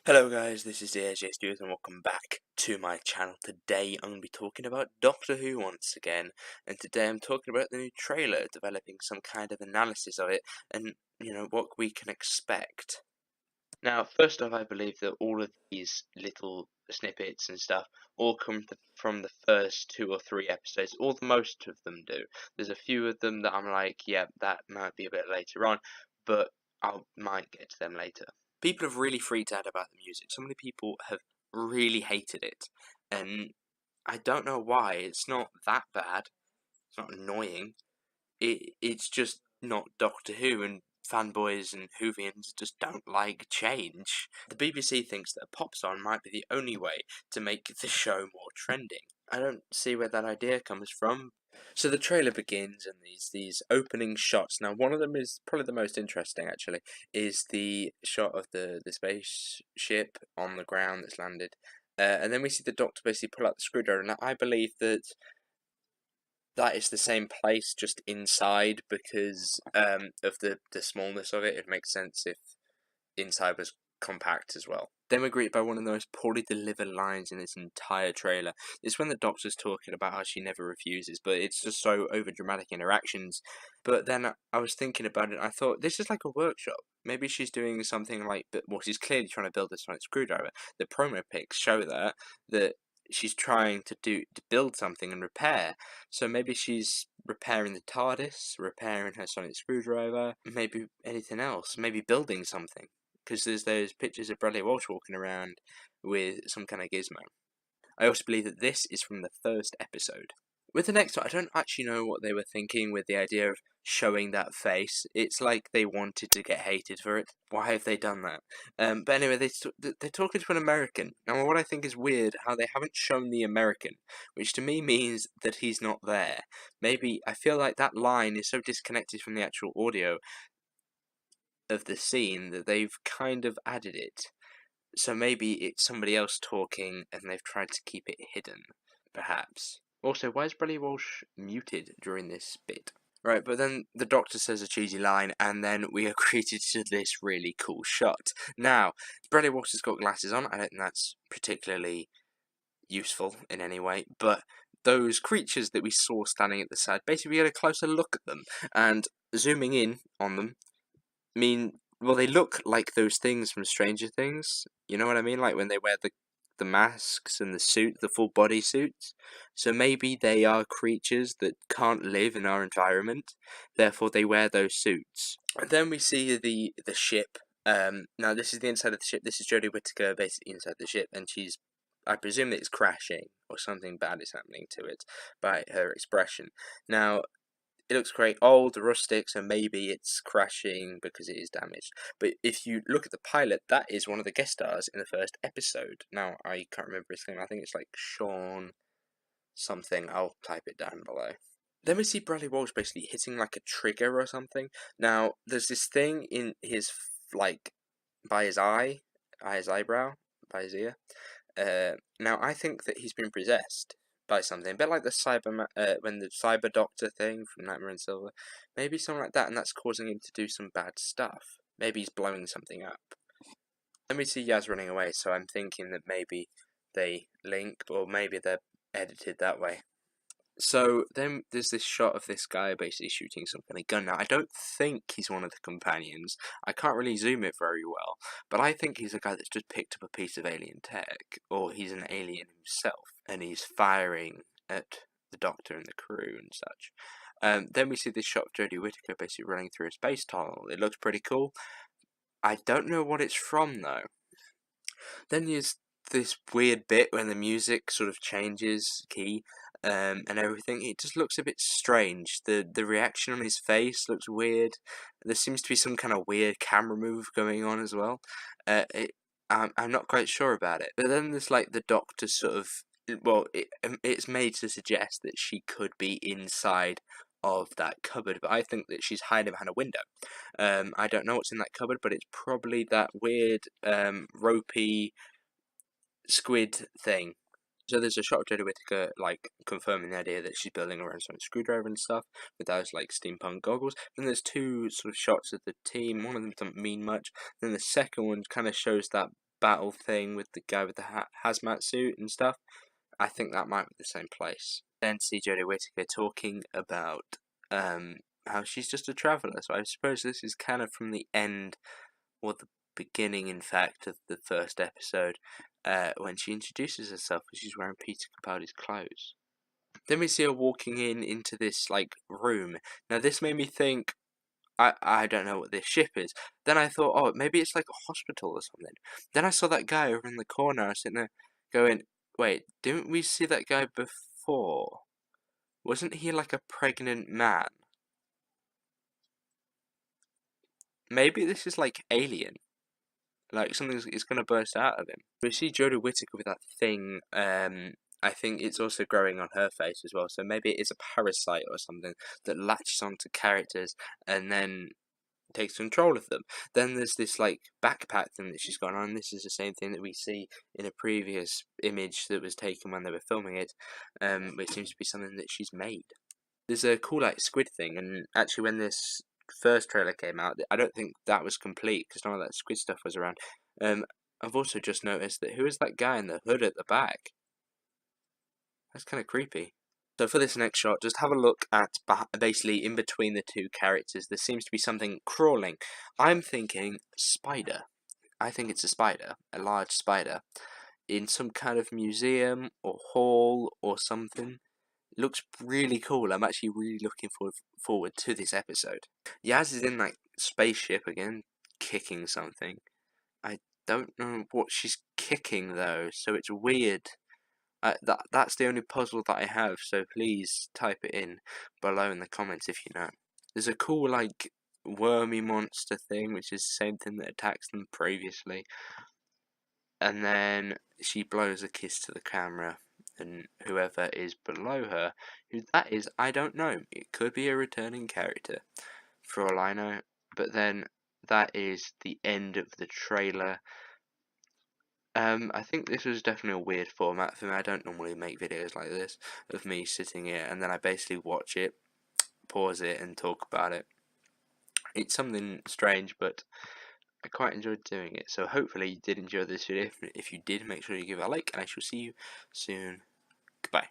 Hello guys, this is the AJ Studios and welcome back to my channel. Today I'm going to be talking about Doctor Who once again, and today I'm talking about the new trailer, developing some kind of analysis of it, and what we can expect. Now, first off, I believe that all of these little snippets and stuff all come from the first 2 or 3 episodes, or the most of them do. There's a few of them that I'm like, yeah, that might be a bit later on, but I might get to them later. People have really freaked out about the music. So many people have really hated it, and I don't know why. It's not that bad. It's not annoying. It's just not Doctor Who, and fanboys and Whovians just don't like change. The BBC thinks that a pop song might be the only way to make the show more trending. I don't see where that idea comes from. So the trailer begins, and these opening shots. Now, one of them is probably the most interesting. Actually, is the shot of the spaceship on the ground that's landed, and then we see the Doctor basically pull out the screwdriver. Now, I believe that is the same place, just inside, because of the smallness of it. It makes sense if inside was compact as well. Then we're greeted by one of the most poorly delivered lines in this entire trailer. It's when the Doctor's talking about how she never refuses, but it's just so overdramatic interactions. But then I was thinking about it, I thought, this is like a workshop. Maybe she's doing something like, well, she's clearly trying to build this sonic screwdriver. The promo pics show that she's trying to build something and repair. So maybe she's repairing the TARDIS, repairing her sonic screwdriver, maybe anything else, maybe building something. Because there's those pictures of Bradley Walsh walking around with some kind of gizmo. I also believe that this is from the first episode. With the next one, I don't actually know what they were thinking with the idea of showing that face. It's like they wanted to get hated for it. Why have they done that? But anyway, they're talking to an American. Now, what I think is weird, how they haven't shown the American, which to me means that he's not there. Maybe, I feel like that line is so disconnected from the actual audio of the scene that they've kind of added it. So maybe it's somebody else talking and they've tried to keep it hidden, perhaps. Also, why is Bradley Walsh muted during this bit? Right, but then the Doctor says a cheesy line, and then we are greeted to this really cool shot. Now, Bradley Walsh has got glasses on. I don't think that's particularly useful in any way, but those creatures that we saw standing at the side, basically we get a closer look at them, and zooming in on them, well, they look like those things from Stranger Things. You know what I mean? Like when they wear the masks and the suit, the full body suits. So maybe they are creatures that can't live in our environment, therefore they wear those suits. And then we see the ship. Now this is the inside of the ship. This is Jodie Whittaker basically inside the ship, and I presume that it's crashing or something bad is happening to it by her expression. Now, it looks very old, rustic, so maybe it's crashing because it is damaged. But if you look at the pilot, that is one of the guest stars in the first episode. Now, I can't remember his name. I think it's like Sean something. I'll type it down below. Then we see Bradley Walsh basically hitting like a trigger or something. Now, there's this thing in his, like, by his eye, his eyebrow, by his ear. Now, I think that he's been possessed by something, a bit like the when the Cyber Doctor thing from Nightmare in Silver, maybe something like that, and that's causing him to do some bad stuff. Maybe he's blowing something up. Then we see Yaz running away, so I'm thinking that maybe they link, or maybe they're edited that way. So then there's this shot of this guy basically shooting some kind of gun. Now, I don't think he's one of the companions. I can't really zoom it very well, but I think he's a guy that's just picked up a piece of alien tech, or he's an alien himself, and he's firing at the Doctor and the crew and such. Then we see this shot of Jodie Whittaker basically running through a space tunnel. It looks pretty cool. I don't know what it's from, though. Then there's this weird bit when the music sort of changes key, and everything. It just looks a bit strange. The reaction on his face looks weird. There seems to be some kind of weird camera move going on as well. I'm not quite sure about it. But then there's like the Doctor sort of, well, it's made to suggest that she could be inside of that cupboard, but I think that she's hiding behind a window. I don't know what's in that cupboard, but it's probably that weird ropey squid thing. So there's a shot of Jodie Whittaker, like, confirming the idea that she's building her own sonic screwdriver and stuff, with those, like, steampunk goggles. Then there's two sort of shots of the team. One of them doesn't mean much. Then the second one kind of shows that battle thing with the guy with the hazmat suit and stuff. I think that might be the same place. Then see Jodie Whittaker talking about how she's just a traveller. So I suppose this is kind of from the end, or the beginning, in fact, of the first episode, when she introduces herself and she's wearing Peter Capaldi's clothes. Then we see her walking into this like room. Now this made me think, I don't know what this ship is. Then I thought, oh, maybe it's like a hospital or something. Then I saw that guy over in the corner. I was sitting there going, wait, didn't we see that guy before? Wasn't he like a pregnant man? Maybe this is like Alien. Like something is going to burst out of him. We see Jodie Whittaker with that thing. I think it's also growing on her face as well. So maybe it is a parasite or something that latches onto characters and then takes control of them. Then there's this like backpack thing that she's got on. This is the same thing that we see in a previous image that was taken when they were filming it, which seems to be something that she's made. There's a cool like squid thing, and actually when this first trailer came out, I don't think that was complete because none of that squid stuff was around. I've also just noticed that who is that guy in the hood at the back? That's kind of creepy. So for this next shot, just have a look at basically in between the two characters. There seems to be something crawling. I'm thinking spider. I think it's a spider, a large spider, in some kind of museum or hall or something. It looks really cool. I'm actually really looking forward to this episode. Yaz is in that spaceship again, kicking something. I don't know what she's kicking though, so it's weird. That's the only puzzle that I have, so please type it in below in the comments if you know. There's a cool, like, wormy monster thing, which is the same thing that attacks them previously. And then she blows a kiss to the camera, and whoever is below her, who that is, I don't know. It could be a returning character, for all I know. But then, that is the end of the trailer. I think this was definitely a weird format for me. I don't normally make videos like this of me sitting here and then I basically watch it, pause it, and talk about it. It's something strange, but I quite enjoyed doing it. So hopefully you did enjoy this video. If you did, make sure you give it a like, and I shall see you soon. Goodbye.